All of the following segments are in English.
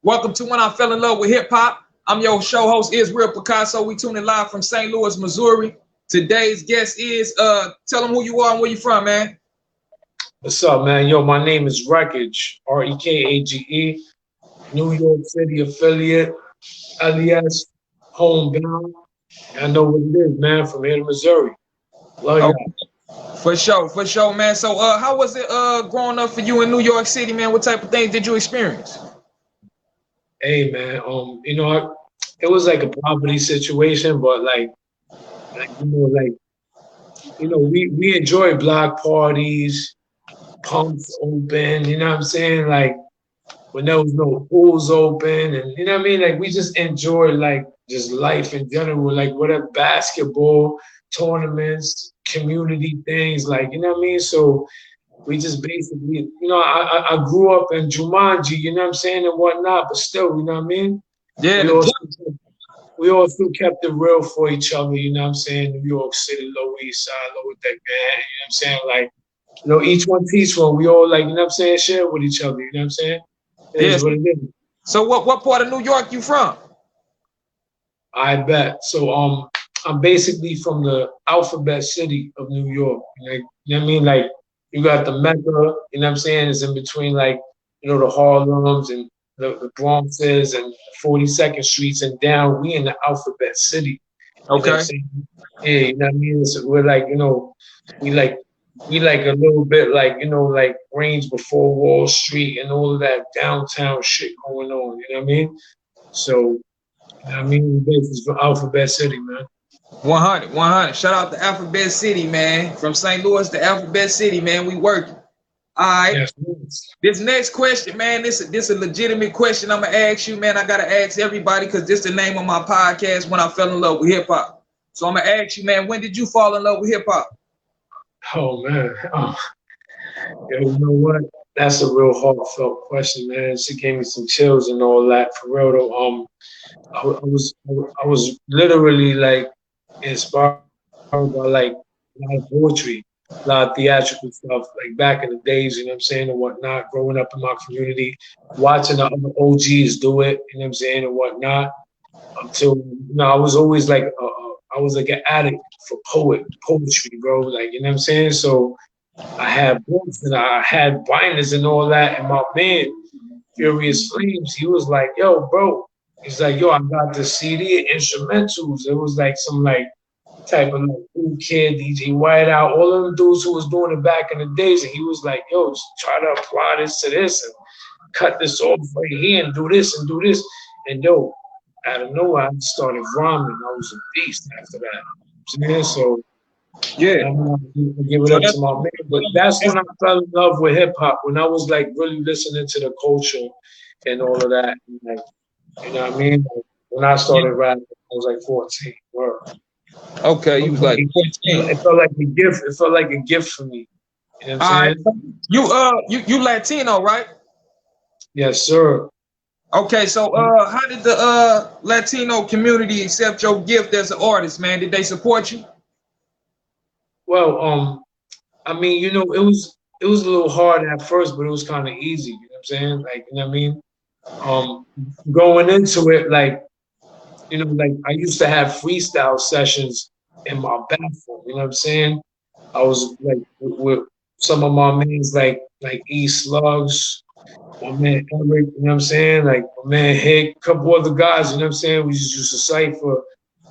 Welcome to When I Fell in Love with Hip Hop. I'm your show host, Israel Picasso. We tuning live from St. Louis, Missouri. Today's guest is, tell them who you are and where you from, man. What's up, man? Yo, my name is Rekage, Rekage, New York City affiliate, LES, homebound. I know what it is, man, from here to Missouri. Love y'all. Okay. For sure, man. So, how was it growing up for you in New York City, man? What type of things did you experience? Hey, man, it was like a poverty situation, but we enjoy block parties, pumps open, you know what I'm saying? Like, when there was no pools open, and you know what I mean? Like, we just enjoy like just life in general, like whatever basketball tournaments, community things, like, you know what I mean? So we just basically, I grew up in Jumanji, you know what I'm saying, and whatnot, but still, you know what I mean? Yeah, We all still kept it real for each other, you know what I'm saying? New York City, Lower East Side, Lower Deck, man, you know what I'm saying? Like, each one teach one. We all, like, you know what I'm saying, share with each other, you know what I'm saying? It is what it is. So what part of New York you from? I bet. So I'm basically from the alphabet city of New York. Like, you know what I mean? Like, you got the Mecca, you know what I'm saying? It's in between, like, the Harlems and the Bronxes and 42nd Streets and down. We in the alphabet city. You know what I'm saying? Yeah, you know what I mean? So we're like, we like a little bit like, like range before Wall Street and all of that downtown shit going on, you know what I mean? So, I mean, this is from Alphabet City, man. 100. Shout out to Alphabet City, man. From St. Louis to Alphabet City, man. We working. All right. Yes. This next question, man, this a legitimate question I'm going to ask you, man. I got to ask everybody because this is the name of my podcast, When I Fell in Love with Hip Hop. So I'm going to ask you, man, when did you fall in love with hip hop? Oh, man. You know what? That's a real heartfelt question, man. She gave me some chills and all that. For real, though. I was literally like inspired by like a lot of poetry, a lot of theatrical stuff, like back in the days, you know what I'm saying, and whatnot, growing up in my community, watching the other OGs do it, you know what I'm saying, and whatnot, until, I was always like, I was like an addict for poetry, bro, like, you know what I'm saying? So I had books and I had binders and all that, and my man, Furious Flames, he was like, yo, bro, he's like, yo, I got the CD instrumentals. It was like some like type of like cool kid, DJ Whiteout, all of them dudes who was doing it back in the days. And he was like, yo, just try to apply this to this and cut this off right here and do this and do this. And yo, out of nowhere, I started rhyming. I was a beast after that. So yeah, I'm gonna give it up to my man. But that's when I fell in love with hip hop, when I was like really listening to the culture and all of that. And, like, you know what I mean? Like, when I started rapping, I was like 14. Word. Okay, you was like 14. It felt like a gift. It felt like a gift for me. You know what I'm saying? You Latino, right? Yes, sir. Okay, so how did the Latino community accept your gift as an artist, man? Did they support you? Well, I mean, it was a little hard at first, but it was kind of easy. You know what I'm saying? Like, you know what I mean? Going into it, like, like I used to have freestyle sessions in my bathroom. You know what I'm saying? I was like with some of my mains, like E Slugs, my man Eric. You know what I'm saying? Like my man Hick, a couple other guys. You know what I'm saying? We just used to cipher,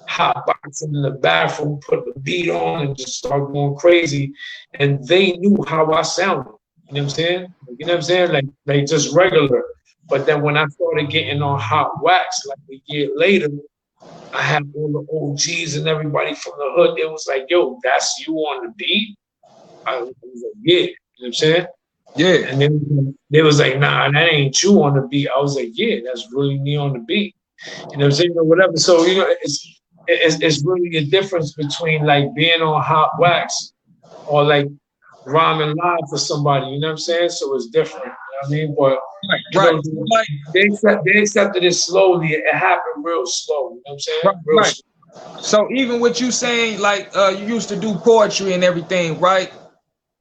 hot boxing in the bathroom, put the beat on, and just start going crazy. And they knew how I sounded. You know what I'm saying? You know what I'm saying? Like just regular. But then when I started getting on hot wax, like a year later, I had all the OGs and everybody from the hood. It was like, yo, that's you on the beat? I was like, yeah. You know what I'm saying? Yeah. And then they was like, nah, that ain't you on the beat. I was like, yeah, that's really me on the beat. You know what I'm saying? Or whatever. So, it's really a difference between like being on hot wax or like rhyming live for somebody. You know what I'm saying? So it's different. You know what I mean? But right. They accepted it slowly. It happened real slow. You know what I'm saying? Real slow. So even with you saying like you used to do poetry and everything, right?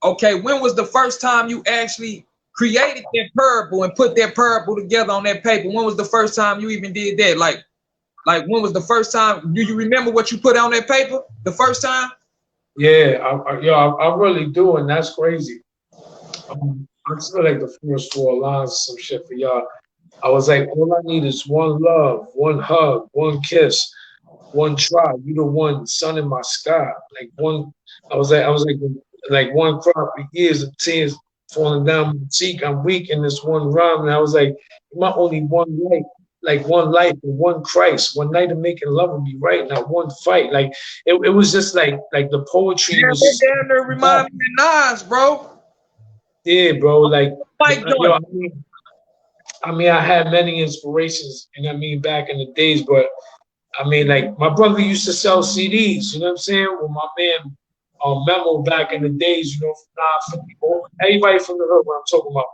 Okay, when was the first time you actually created that parable and put that parable together on that paper? When was the first time you even did that? Like when was the first time? Do you remember what you put on that paper the first time? Yeah, I really do, and that's crazy. I still like the first four lines, some shit for y'all. I was like, all I need is one love, one hug, one kiss, one try. You the one, sun in my sky. Like one, I was like one crop of years of tears falling down my cheek. I'm weak in this one rhyme, and I was like, my only one life, like one life and one Christ, one night of making love would be right, not one fight. Like it was just like the poetry Yeah, was. that damn near remind me of Nas, bro. Yeah, bro. Like, Like yo, Jordan. I had many inspirations, you know what I mean, back in the days, but I mean, like, my brother used to sell CDs, you know what I'm saying? With my man Memo back in the days, you know, from 950, everybody from the hood, what I'm talking about.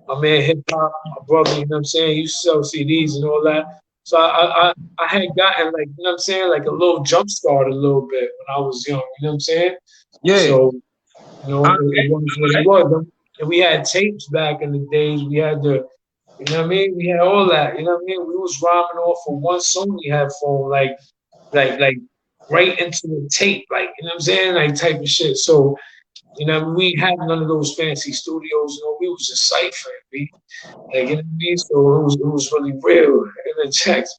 My man Hip Hop, my brother, you know what I'm saying? He used to sell CDs and all that. So I had gotten, like, you know what I'm saying, like a little jump start a little bit when I was young, you know what I'm saying? Yeah. So, you know, it was what it was. And we had tapes back in the days. We had the, you know what I mean? We had all that. You know what I mean? We was rhyming off of one Sony headphone, like right into the tape, like, you know what I'm saying? Like type of shit. So, you know, we had none of those fancy studios. You know, we was just ciphering, like, you know what I mean? So it was really real in the checks,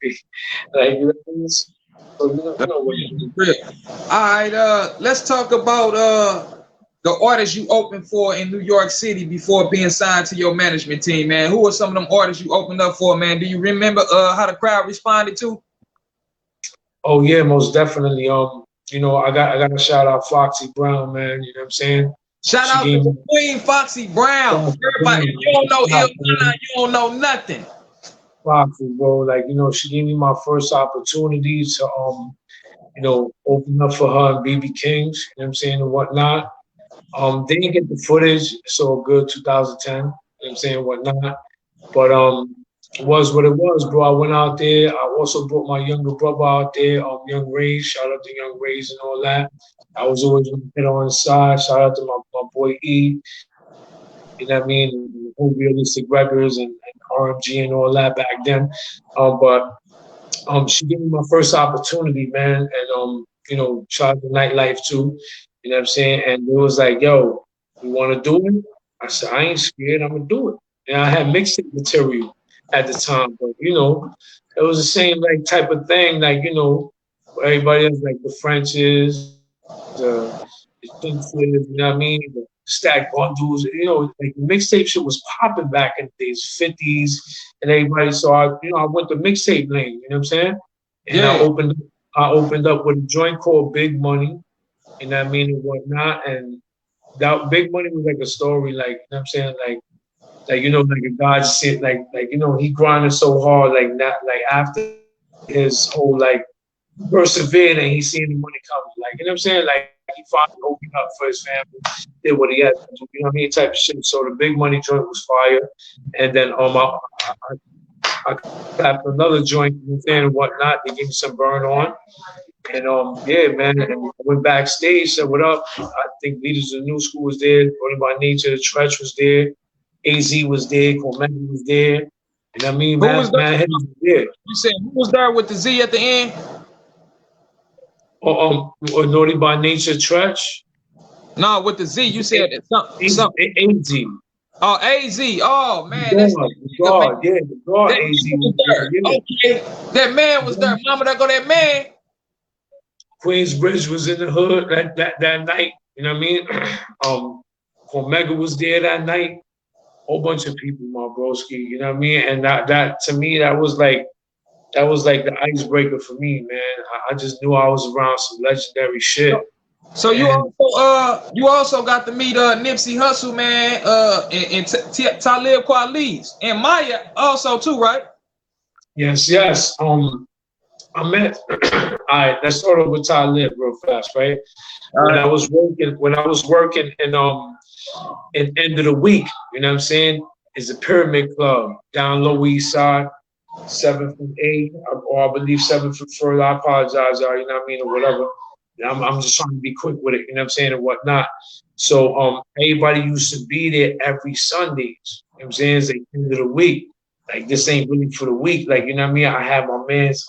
like, you know what I mean? So, you know what it is. All right, let's talk about the artists you opened for in New York City before being signed to your management team, man. Who are some of them artists you opened up for, man? Do you remember how the crowd responded to? Oh yeah, most definitely. You know, I got to shout out Foxy Brown, man. You know what I'm saying? Shout She out gave to me the Queen Foxy Brown. Foxy Everybody, Brown, if you don't know man. Illmind, you don't know nothing. Foxy, bro. Like, you know, she gave me my first opportunity to you know, open up for her and BB Kings, you know what I'm saying, and whatnot. They didn't get the footage, so good 2010, you know what I'm saying, whatnot. But it was what it was, bro. I went out there. I also brought my younger brother out there, Young Rays. Shout out to Young Rays and all that. I was always going to hit on the side. Shout out to my boy E. You know what I mean? And whole realistic records and RMG and all that back then. But she gave me my first opportunity, man, and you know, tried the nightlife too. You know what I'm saying? And it was like, yo, you want to do it? I said, I ain't scared. I'm gonna do it. And I had mixtape material at the time, but you know, it was the same like type of thing, like, you know, everybody else, like the Frenches, the Chintzes, you know what I mean? The stack bundles, you know, like the mixtape shit was popping back in the days, 50s, and everybody. So I went the mixtape lane, you know what I'm saying? And Yeah. I opened up with a joint called Big Money, you know what I mean, and whatnot. And that Big Money was like a story, like, you know what I'm saying, like, you know, like a God shit, like, you know, he grinded so hard, like not like after his whole like persevered and he seen the money coming, like, you know what I'm saying, like he finally opened up for his family, did what he had to do, you know what I mean, type of shit. So the Big Money joint was fire, and then I clapped another joint, you know what I'm saying, and whatnot. They gave me some burn on. And yeah, man, and I went backstage, said what up. I think Leaders of the New School was there, Running by Nature, the Stretch was there, AZ was there, Cormega was there. You know what I mean? Who was there? Mad was there. You said who was there with the Z at the end? Or Naughty by Nature, Stretch. No, with the Z. You said something. AZ. Oh, AZ. Oh man, The that's God, yeah, the God that AZ was was there. there. Yeah. Okay, that man was there. Mama, there go that man. Queensbridge was in the hood that night. You know what I mean? Cormega was there that night. Whole bunch of people, my broski. You know what I mean? And that to me, that was like the icebreaker for me, man. I just knew I was around some legendary shit. So you also got to meet Nipsey Hussle, man, and Talib Kweli and Maya also too, right? Yes. I met. All right, let's start off with Talib real fast, right? When I was working in end of the week, you know what I'm saying? Is a Pyramid Club down Lower East Side, 7th and 8th, or I believe 7th and 1st. I apologize, you know what I mean, or whatever. I'm just trying to be quick with it, you know what I'm saying, and whatnot. So everybody used to be there every Sundays. You know what I'm saying? It's like the end of the week. Like this ain't really for the week. Like, you know what I mean? I have my man's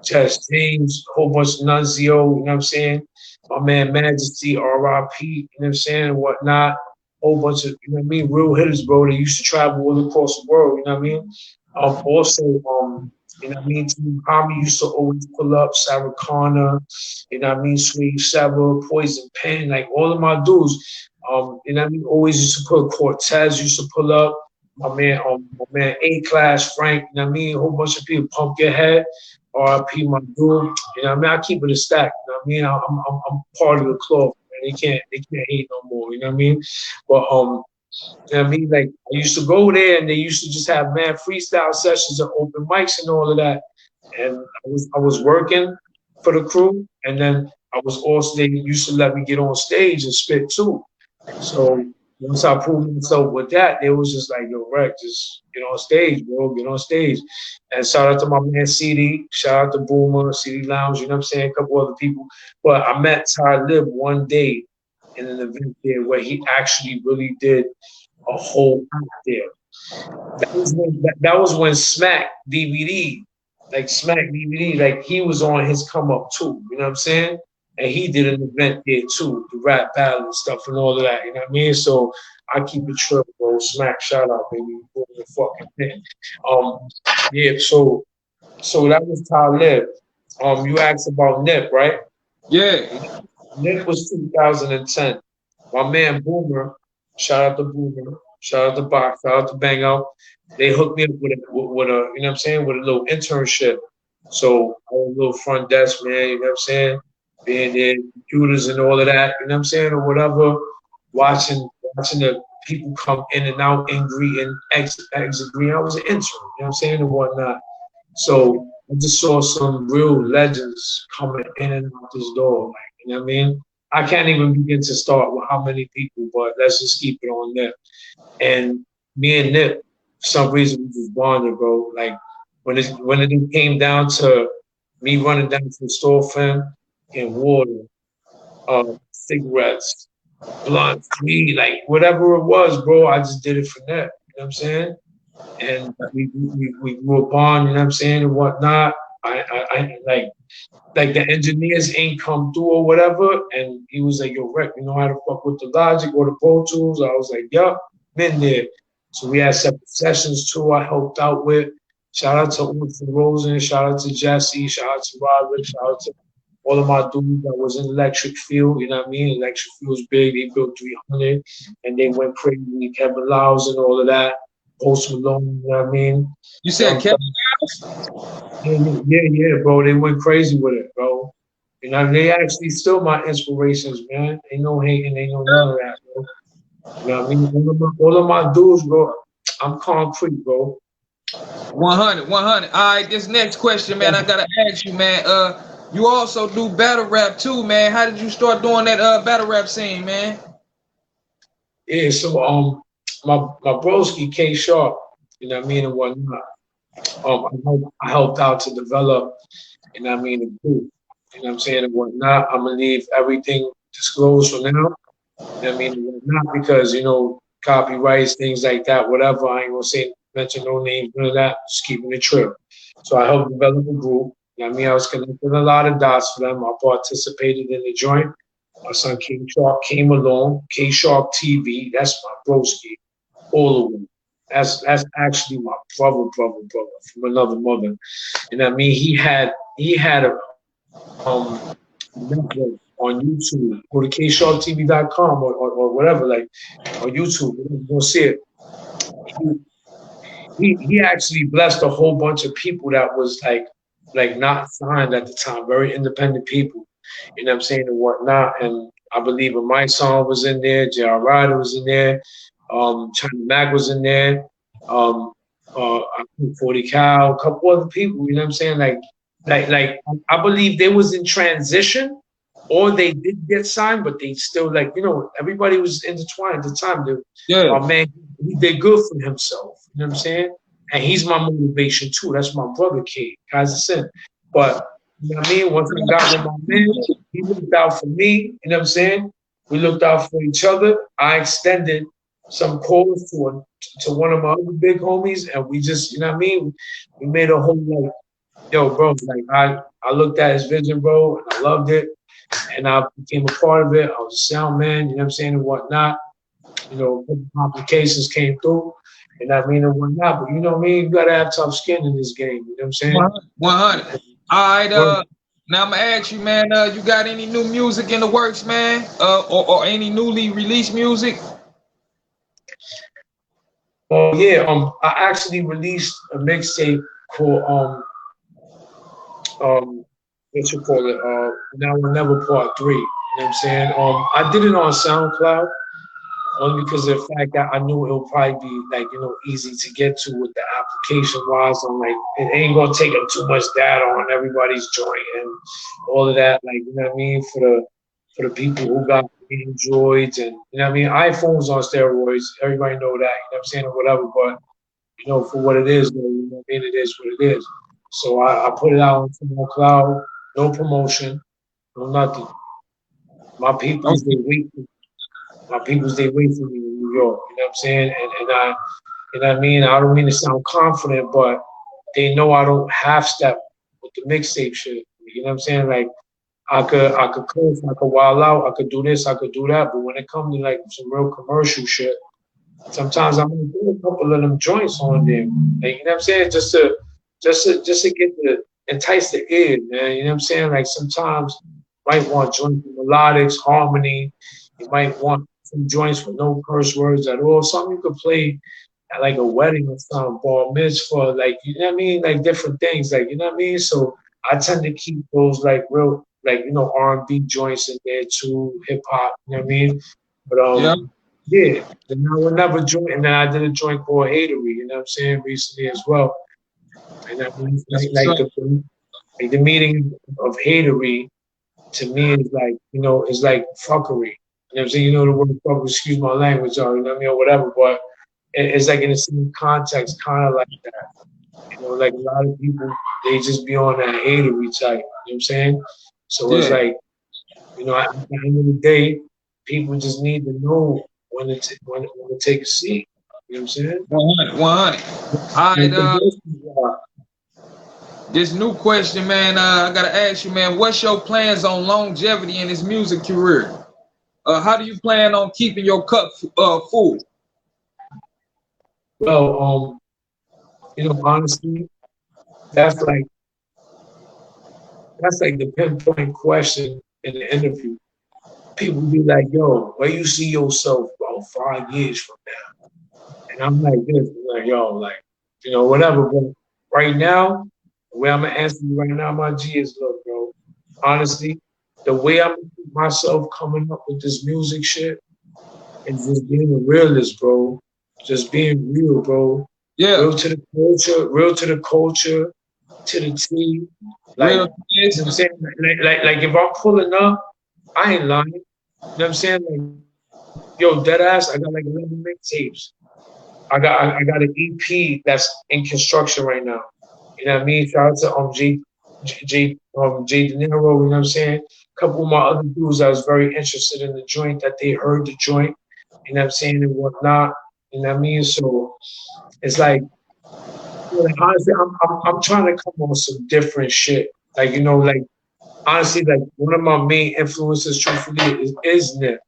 Test James, a whole bunch of Nunzio, you know what I'm saying? My man Majesty, RIP, you know what I'm saying, and whatnot. Whole bunch of, you know what I mean, real hitters, bro. They used to travel all across the world, you know what I mean? Also, you know what I mean, Team Hami used to always pull up, Sarah Connor, you know what I mean, Sweet Sever, Poison Pen, like all of my dudes. You know what I mean, always used to pull Cortez used to pull up. My man A Class Frank, you know what I mean, a whole bunch of people, Pumpkinhead. RIP my dude. You know what I mean? I keep it a stack. You know what I mean? I'm part of the club. Man. They can't hate no more. You know what I mean? But you know what I mean? Like I used to go there and they used to just have mad freestyle sessions and open mics and all of that. And I was working for the crew, and then I was also they used to let me get on stage and spit too. So once I proved myself with that, they was just like, yo, Rex, just get on stage, bro, get on stage. And shout out to my man CD, shout out to Boomer, CD Lounge, you know what I'm saying, a couple other people. But I met Ty Lib one day in an event there where he actually really did a whole act there. That was when Smack DVD, like Smack DVD, like he was on his come up too. You know what I'm saying? And he did an event there too, the rap battle and stuff and all of that. You know what I mean? So I keep it true, bro. Smack, shout out, baby. Doing the fucking thing. Yeah. So that was Talib. You asked about Nip, right? Yeah. Nip was 2010. My man Boomer, shout out to Boomer, shout out to Box, shout out to Bang Out. They hooked me up with a, you know what I'm saying, with a little internship. So I was a little front desk, man, you know what I'm saying? Being there, computers and all of that, you know what I'm saying, or whatever, watching the people come in and out, angry and exit green. I was an intern, you know what I'm saying, and whatnot. So I just saw some real legends coming in and out this door. Like, you know what I mean? I can't even begin to start with how many people, but let's just keep it on Nip. And me and Nip, for some reason, we just bonded, bro. Like when it came down to me running down to the store for him and water, cigarettes, blunts, weed, like whatever it was, bro, I just did it for Nip. You know what I'm saying? And we grew up on, you know what I'm saying, and whatnot. I like the engineers ain't come through or whatever, and he was like, "Yo, Rec, you know how to fuck with the Logic or the Pro Tools?" I was like, "Yup, been there." So we had separate sessions too. I helped out with. Shout out to Orson Rosen, shout out to Jesse, shout out to Robert, shout out to all of my dudes that was in electric field. You know what I mean? Electric field was big. They built 300, and they went crazy. Kevin Lyles and all of that. Post Malone, you know what I mean? You said Kevin? Yeah, bro. They went crazy with it, bro. You know, they actually still my inspirations, man. Ain't no hating, ain't no none of that, bro. You know what I mean? All of my dudes, bro. I'm concrete, bro. 100, 100. All right, this next question, man, I gotta ask you, man. You also do battle rap too, man. How did you start doing that battle rap scene, man? Yeah, so my broski K Sharp, you know what I mean, and whatnot. I helped out to develop, you know what I mean, the group, you know what I'm saying, and whatnot. I'm gonna leave everything disclosed for now, you know what I mean, and whatnot, because you know, copyrights, things like that, whatever. I ain't gonna say mention no names, none of that. Just keeping it true. So I helped develop a group. You know what I mean, I was connecting a lot of dots for them. I participated in the joint. My son K Sharp came along. K Sharp TV. That's my broski, all of them. That's actually my brother from another mother. And I mean, he had a network on YouTube. Go to ksharptv.com or whatever, like on YouTube. You're gonna see it. He actually blessed a whole bunch of people that was like not signed at the time, very independent people. You know what I'm saying, and whatnot. And I believe my song was in there, J.R. Ryder was in there, China Mac was in there, I think 40 Cal, a couple other people, you know what I'm saying? Like I believe they was in transition or they did get signed, but they still like, you know, everybody was intertwined at the time. Yeah. My man, he did good for himself, you know what I'm saying? And he's my motivation too. That's my brother kid, Kaiser Sin. But you know what I mean? Once I got with my man, he looked out for me, you know what I'm saying? We looked out for each other. I extended some calls to one of my other big homies, and we just, you know what I mean? We made a whole like, yo, bro, like I looked at his vision, bro, and I loved it, and I became a part of it. I was a sound man, you know what I'm saying, and whatnot. You know, complications came through, and I mean and whatnot. But you know what I mean? You gotta have tough skin in this game. You know what I'm saying? 100. All right. Now I'm gonna ask you, man. You got any new music in the works, man? Or any newly released music? Oh yeah. I actually released a mixtape called what you call it? Now or Never Part 3. You know what I'm saying? I did it on SoundCloud. Only because of the fact that I knew it would probably be like, you know, easy to get to with the application wise. I'm like, it ain't gonna take up too much data on everybody's joint and all of that. Like, you know what I mean? For the people who got Androids and you know what I mean, iPhones on steroids, everybody know that, you know what I'm saying, or whatever, but you know, for what it is, though, you know what I mean, it is what it is. So I put it out on SoundCloud, no promotion, no nothing. My peoples they wait for my peoples they wait for me in New York. You know what I'm saying? And I, you know what I mean? I don't mean to sound confident, but they know I don't half step with the mixtape shit. You know what I'm saying? Like I could curse, I could wild out, I could do this, I could do that. But when it comes to like some real commercial shit, sometimes I'm gonna do a couple of them joints on there. Like, you know what I'm saying? Just to get the entice the ear, man. You know what I'm saying? Like sometimes you might want joints with melodics, harmony. You might want some joints with no curse words at all. Something you could play at like a wedding or something, bar mitzvah, like you know what I mean? Like different things, like you know what I mean? So I tend to keep those like real like you know R&B joints in there too, hip hop, you know what I mean? But Yeah. yeah, then I would never join, and then I did a joint called Hatery, you know what I'm saying, recently as well. And I mean, like the meaning of hatery to me is like, you know, is like fuckery. You know what I'm saying? You know the word fuck, excuse my language, or you know what I mean, or whatever, but it's like in the same context, kind of like that. You know, like a lot of people, they just be on that hatery type. You know what I'm saying? So it's Yeah. like, you know, at the end of the day, people just need to know when to take a seat. You know what I'm saying? 100. 100. All right. This new question, man. I gotta ask you, man. What's your plans on longevity in this music career? How do you plan on keeping your cup full? Well, you know, honestly, that's like that's like the pinpoint question in the interview. People be like, "Yo, where you see yourself about 5 years from now?" And I'm like this, I'm like, "Yo, like, you know, whatever." But right now, the way I'm gonna answer you right now, my G is, look, bro. Honestly, the way I'm myself coming up with this music shit is just being a realist, bro. Just being real, bro. Yeah. Real to the culture, to the T. Like, Real. you know what I'm saying? Like if I'm pulling up, I ain't lying. You know what I'm saying? Like, yo, dead ass, I got like 11 mixtapes. I got an EP that's in construction right now. You know what I mean? Shout out to Jay De Niro, you know what I'm saying? A couple of my other dudes I was very interested in the joint that they heard the joint, you know what I'm saying, and whatnot. You know what I mean? So it's like, you know, honestly, I'm trying to come on some different shit. Like, you know, like honestly, like one of my main influences, truthfully, is Nip.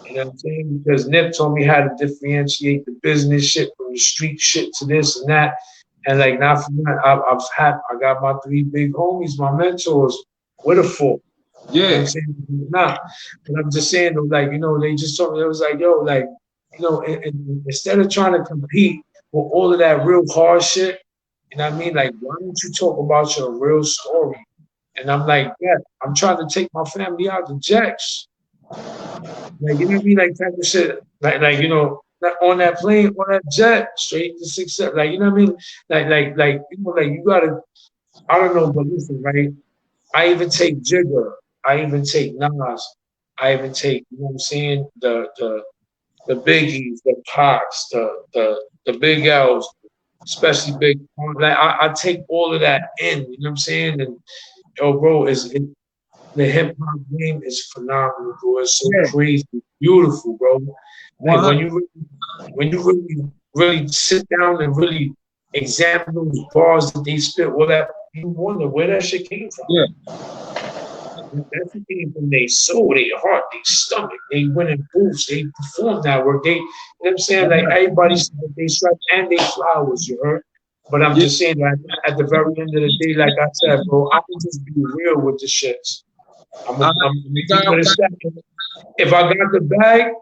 You know what I'm saying? Because Nip told me how to differentiate the business shit from the street shit to this and that. And like not for that, I got my three big homies, my mentors, with a full. You know what Yeah. I'm saying? Nah. But I'm just saying though, like, you know, they just told me, it was like, yo, like, you know, instead of trying to compete with all of that real hard shit, you know what I mean? Like, why don't you talk about your real story? And I'm like, yeah, I'm trying to take my family out the jacks. Like, you know what I mean? Like type of shit. Like, you know, on that plane, on that jet, straight to success. Like, you know what I mean? Like, you know, like you gotta, I don't know, but listen, right? I even take Jigger. I even take Nas. I even take, you know what I'm saying? The Biggies, the Pops, the Big L's, especially Big. Like, I take all of that in, you know what I'm saying? And yo, bro, the hip hop game is phenomenal, bro. It's so Yeah. crazy, beautiful, bro. Like 100. when you really sit down and really examine those bars that they spit, all that, you wonder where that shit came from. Yeah. That shit came from their soul, their heart, their stomach. They went in booths, they performed that work. They, you know what I'm saying? Like everybody said that they stripes and they flowers, you heard? But I'm Yeah. just saying that at the very end of the day, like I said, bro, I can just be real with the shits. I'm Uh, gonna we keep got, it a step. If I got the bag,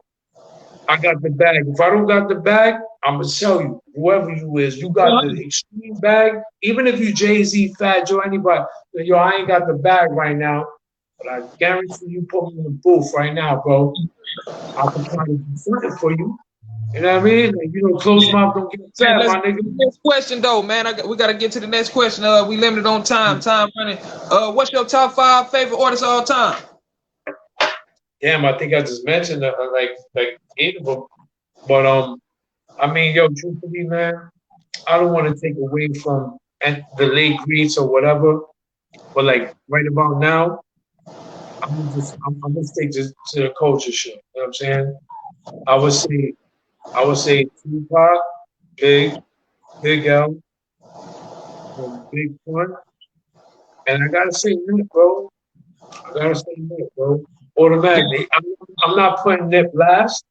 I got the bag. If I don't got the bag, I'm gonna tell you, whoever you is, you got the extreme bag. Even if you Jay-Z, Fat Joe, anybody, yo, I ain't got the bag right now, but I guarantee you put me in the booth right now, bro. I can try to do something for you. You know what I mean? Like, you know, close mouth don't get man, fat, let's my get to nigga. the next question though, man. We gotta get to the next question. We limited on time. Time running. What's your top 5 favorite artists of all time? Damn, I think I just mentioned like 8 of them. But I mean, yo, truthfully, man, I don't want to take away from the late greats or whatever. But like right about now, I'm gonna stick to the culture shit. You know what I'm saying? I would say I would say Tupac, Big L, Big Pun, and I gotta say Nip, bro. I gotta say Nip, bro. Automatically, I'm not putting Nip last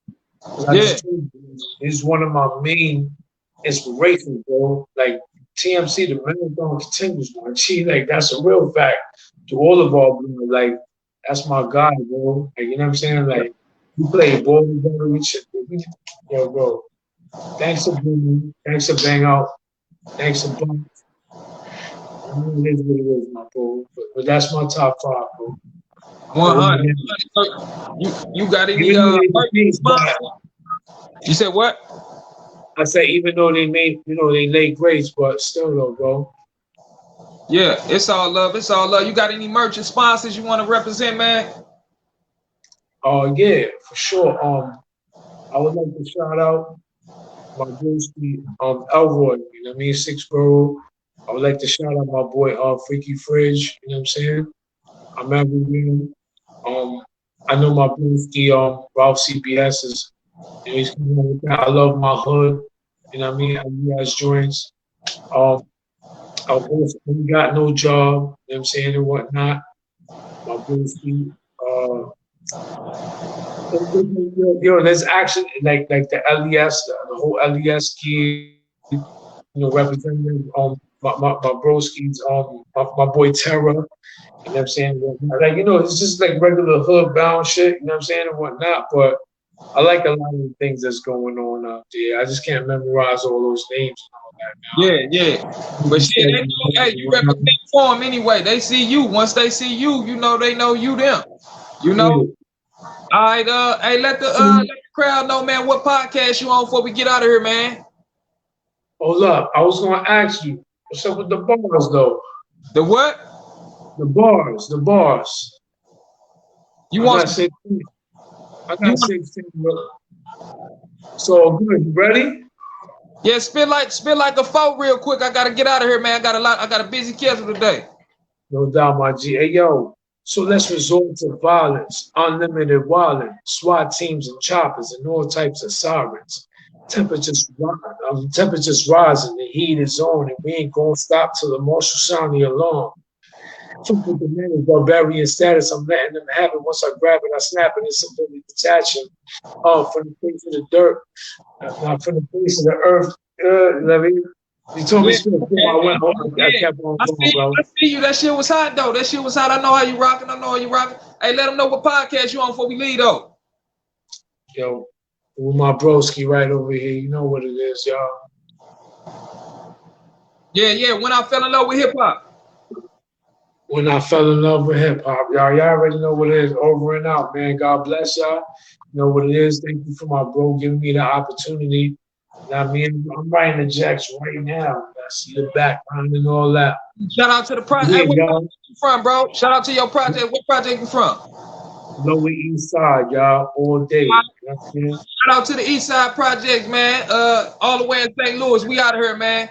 because I Yeah. just told you he's one of my main inspirations, bro. Like TMC, the marathon continues, man. She like that's a real fact to all of our blood. Like that's my guy, bro. Like you know what I'm saying? Like we play ball together, yo, bro. Thanks for being, thanks for bang out, thanks for bump. I mean, it is what it is, my bro. But that's my top 5, bro. 100. You got any Even though they merch changed, sponsor? You said what? I say even though they made, you know, they late grades, but still though, bro. Yeah, it's all love. It's all love. You got any merch and sponsors you want to represent, man? Oh yeah, for sure. I would like to shout out my broski, Elroy, you know what I mean, Sixborough. I would like to shout out my boy, Freaky Fridge, you know what I'm saying? I'm everywhere. Um, I know my broski, Ralph CBS is, you know, he's coming with that. I love my hood, you know what I mean? I mean, as joints. Um, I also got no job, you know what I'm saying, and whatnot. My broski, yo, there's actually like the LES, the whole LES kid, you know, representative, my broskies, my boy Terra, you know what I'm saying? Like, you know, it's just like regular hood bound shit, you know what I'm saying, and whatnot. But I like a lot of the things that's going on out there. I just can't memorize all those names and all that Yeah, yeah. But shit, they know, hey, you now. represent for them anyway. They see you. Once they see you, you know they know you them. You know? All right, hey, let the crowd know, man, what podcast you on before we get out of here, man. Hold up, I was gonna ask you, what's up with the bars though? The what? The bars. You I want got some, 16. I you got want 16. So good. You ready? yeah, spit like a foe real quick. I gotta get out of here, man. I got a busy schedule today. No doubt, my G. Hey, yo. So let's resort to violence, unlimited violence, SWAT teams and choppers, and all types of sirens. Temperatures rising, the heat is on, and we ain't gonna stop till the marshal sound the alarm. Fuck with the man of barbarian status, I'm letting them have it. Once I grab it, I snap it and simply detach him. From the face of the dirt, not from the face of the earth. Let me. You told me Yeah, to before I went home. I yeah. kept on going, bro. I see you. That shit was hot though. That shit was hot. I know how you rocking. I know how you rocking. Hey, let them know what podcast you on before we leave though. Yo, with my broski right over here. You know what it is, y'all. Yeah, yeah. When I fell in love with hip hop. When I fell in love with hip hop, y'all already know what it is. Over and out, man. God bless y'all. You know what it is. Thank you for my bro giving me the opportunity. I mean, I'm writing the checks right now. I see the background and all that. Shout out to the project. Yeah, Hey, what y'all. project you from, bro? Shout out to your project. What project you from? Lower East Side, y'all, all day. You know what I'm saying? Shout out to the East Side Project, man. All the way in St. Louis. We out of here, man.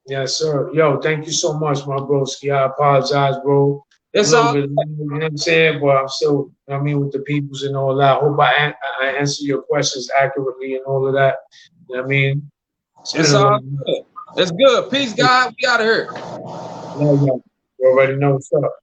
Yes, sir. Yo, thank you so much, my broski. I apologize, bro. It's little all bit, you know what I'm saying? But I'm still, you know what I mean, with the peoples and all that. I hope I answer your questions accurately and all of that. You know what I mean? it's all good. It's good. Peace, God. We out of here. You already know what's up.